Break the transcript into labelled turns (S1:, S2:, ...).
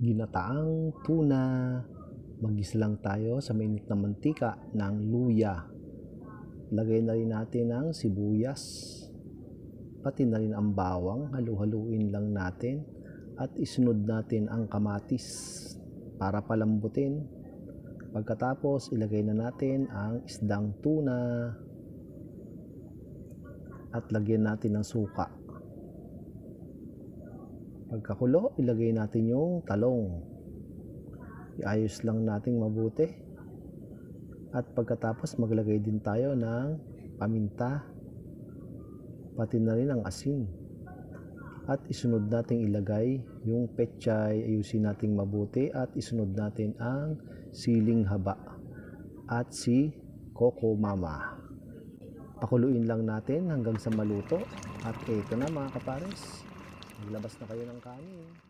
S1: ginataang tuna. Magisa lang tayo sa mainit na mantika ng luya. Lagay na rin natin ang sibuyas, pati na rin ang bawang. Halu-haluin lang natin at isunod natin ang kamatis para palambutin. Pagkatapos ilagay na natin ang isdang tuna at lagyan natin ng suka. Pagkakulo, ilagay natin yung talong. Iayos lang natin mabuti. At pagkatapos maglagay din tayo ng paminta, pati na rin ang asin. At isunod natin ilagay yung pechay, ayusin natin mabuti at isunod natin ang siling haba at si Coco Mama. Pakuluin lang natin hanggang sa maluto. At ito na mga kapares, maglabas na kayo ng kanin.